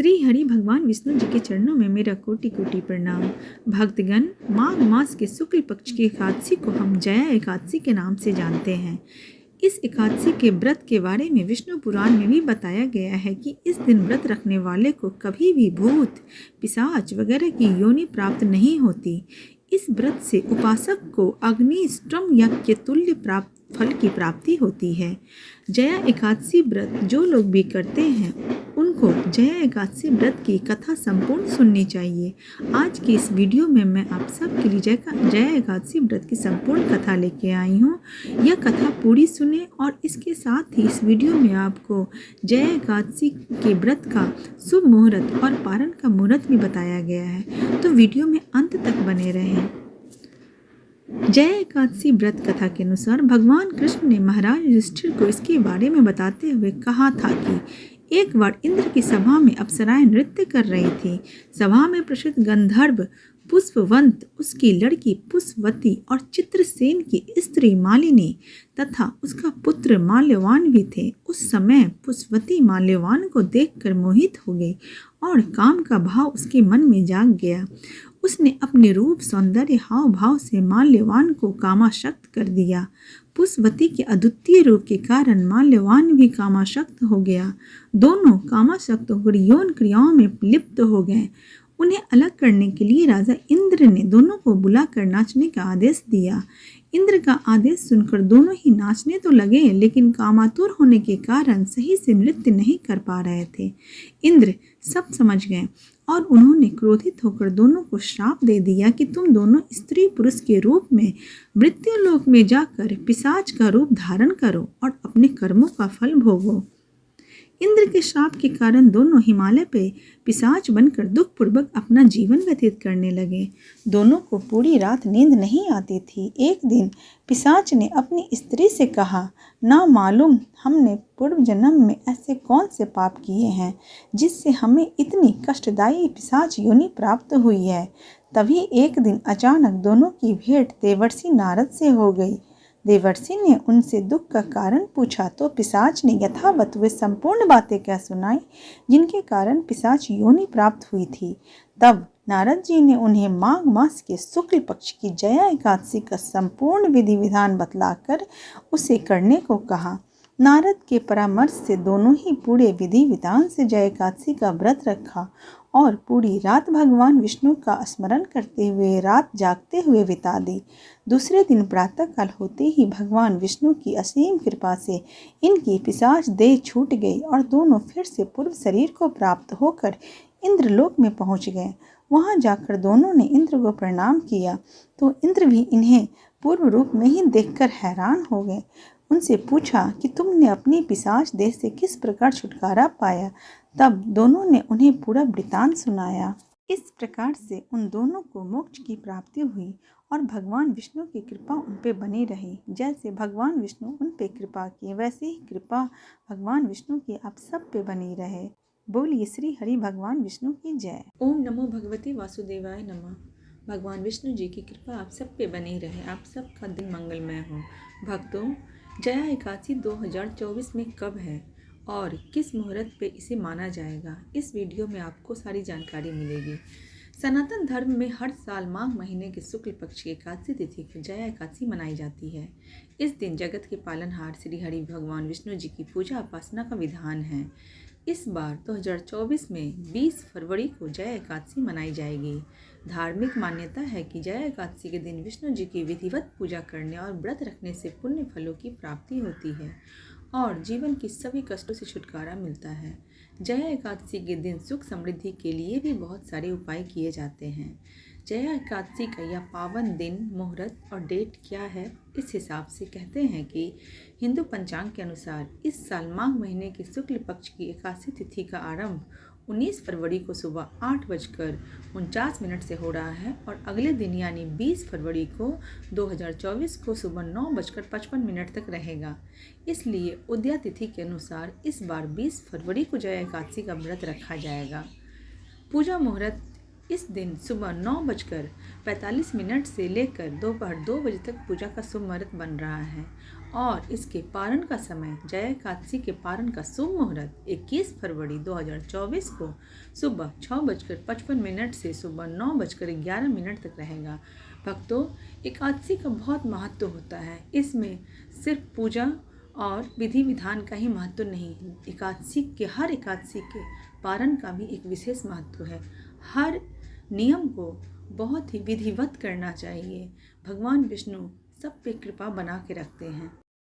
श्री हरि भगवान विष्णु जी के चरणों में मेरा कोटि कोटि प्रणाम। भक्तगण, माघ मास के शुक्ल पक्ष की एकादशी को हम जया एकादशी के नाम से जानते हैं। इस एकादशी के व्रत के बारे में विष्णु पुराण में भी बताया गया है कि इस दिन व्रत रखने वाले को कभी भी भूत, पिशाच वगैरह की योनि प्राप्त नहीं होती। इस व्रत से उपासक को अग्निष्टम यज्ञ के तुल्य फल की प्राप्ति होती है। जया एकादशी व्रत जो लोग भी करते हैं उनको जया एकादशी व्रत की कथा संपूर्ण सुननी चाहिए। आज की इस वीडियो में मैं आप सबके लिए जया एकादशी व्रत की संपूर्ण कथा लेके आई हूँ। यह कथा पूरी सुने और इसके साथ ही इस वीडियो में आपको जया एकादशी के व्रत का शुभ मुहूर्त और पारण का मुहूर्त भी बताया गया है, तो वीडियो में अंत तक बने रहें। जया एकादशी व्रत कथा के अनुसार भगवान कृष्ण ने महाराज युधिष्ठिर को इसके बारे में बताते हुए कहा था कि एक बार इंद्र की सभा में अप्सराएं नृत्य कर रही थी। सभा में प्रसिद्ध गंधर्व पुष्पवंत, उसकी लड़की पुष्पवती और चित्रसेन की स्त्री मालिनी तथा उसका पुत्र माल्यवान भी थे। उस समय पुष्पवती माल्यवान को देखकर मोहित हो गई और काम का भाव उसके मन में जाग गया। उसने अपने रूप, सौंदर्य, हाव भाव से माल्यवान को कामासक्त कर दिया। पुष्पवती के अद्वितीय रूप के कारण माल्यवान भी कामासक्त हो गया। दोनों कामासक्त होकर यौन क्रियाओं में लिप्त हो गए। उन्हें अलग करने के लिए राजा इंद्र ने दोनों को बुलाकर नाचने का आदेश दिया। इंद्र का आदेश सुनकर दोनों ही नाचने तो लगे, लेकिन कामातुर होने के कारण सही से नृत्य नहीं कर पा रहे थे। इंद्र सब समझ गए और उन्होंने क्रोधित होकर दोनों को श्राप दे दिया कि तुम दोनों स्त्री पुरुष के रूप में मृत्युलोक में जाकर पिशाच का रूप धारण करो और अपने कर्मों का फल भोगो। इंद्र के श्राप के कारण दोनों हिमालय पे पिशाच बनकर दुखपूर्वक अपना जीवन व्यतीत करने लगे। दोनों को पूरी रात नींद नहीं आती थी। एक दिन पिशाच ने अपनी स्त्री से कहा, ना मालूम हमने पूर्व जन्म में ऐसे कौन से पाप किए हैं जिससे हमें इतनी कष्टदायी पिशाच योनि प्राप्त हुई है। तभी एक दिन अचानक दोनों की भेंट देवर्षि नारद से हो गई। देवर्षि ने उनसे दुख का कारण पूछा तो पिशाच ने यथावत वे संपूर्ण बातें कह सुनाई जिनके कारण पिशाच योनि प्राप्त हुई थी। तब नारद जी ने उन्हें माघ मास के शुक्ल पक्ष की जया एकादशी का संपूर्ण विधि विधान बतलाकर उसे करने को कहा। नारद के परामर्श से दोनों ही पूरे विधि विधान से जया एकादशी का व्रत रखा और पूरी रात भगवान विष्णु का स्मरण करते हुए रात जागते हुए बिता दी। दूसरे दिन प्रातःकाल होते ही भगवान विष्णु की असीम कृपा से इनकी पिशाच देह छूट गई और दोनों फिर से पूर्व शरीर को प्राप्त होकर इंद्रलोक में पहुंच गए। वहां जाकर दोनों ने इंद्र को प्रणाम किया तो इंद्र भी इन्हें पूर्व रूप में ही देखकर हैरान हो गए। उनसे पूछा कि तुमने अपनी पिशाच देह से किस प्रकार छुटकारा पाया। तब दोनों ने उन्हें पूरा वृतांत सुनाया। इस प्रकार से उन दोनों को मोक्ष की प्राप्ति हुई और भगवान विष्णु की कृपा उन पे बनी रही। जैसे भगवान विष्णु उन पे कृपा किए वैसे ही कृपा भगवान विष्णु की आप सब पे बनी रहे। बोलिए श्री हरि भगवान विष्णु की जय। ओम नमो भगवते वासुदेवाय नमः। भगवान विष्णु जी की कृपा आप सब पे बनी रहे, आप सबका दिन मंगलमय हो। भक्तों, जया एकादशी 2024 में कब है और किस मुहूर्त पे इसे माना जाएगा, इस वीडियो में आपको सारी जानकारी मिलेगी। सनातन धर्म में हर साल माघ महीने के शुक्ल पक्ष की एकादशी तिथि को जया एकादशी मनाई जाती है। इस दिन जगत के पालनहार श्री हरि भगवान विष्णु जी की पूजा उपासना का विधान है। इस बार 2024 में 20 फरवरी को जया एकादशी मनाई जाएगी। धार्मिक मान्यता है कि जया एकादशी के दिन विष्णु जी की विधिवत पूजा करने और व्रत रखने से पुण्य फलों की प्राप्ति होती है और जीवन की सभी कष्टों से छुटकारा मिलता है। जया एकादशी के दिन सुख समृद्धि के लिए भी बहुत सारे उपाय किए जाते हैं। जया एकादशी का यह पावन दिन, मुहूर्त और डेट क्या है, इस हिसाब से कहते हैं कि हिंदू पंचांग के अनुसार इस साल माघ महीने के शुक्ल पक्ष की एकादशी तिथि का आरंभ 19 फरवरी को सुबह 8:49 से हो रहा है और अगले दिन यानी 20 फरवरी को 2024 को सुबह 9:55 तक रहेगा। इसलिए उदया तिथि के अनुसार इस बार 20 फरवरी को जया एकादशी का व्रत रखा जाएगा। पूजा मुहूर्त इस दिन सुबह 9:45 से लेकर दोपहर 2 बजे तक पूजा का शुभ मुहूर्त बन रहा है और इसके पारण का समय जया एकादशी के पारण का शुभ मुहूर्त 21 फरवरी 2024 को सुबह 6:55 से सुबह 9:11 तक रहेगा। भक्तों, एकादशी का बहुत महत्व होता है। इसमें सिर्फ पूजा और विधि विधान का ही महत्व नहीं, हर एकादशी के पारण का भी एक विशेष महत्व है। हर नियम को बहुत ही विधिवत करना चाहिए। भगवान विष्णु सब पे कृपा बना के रखते हैं।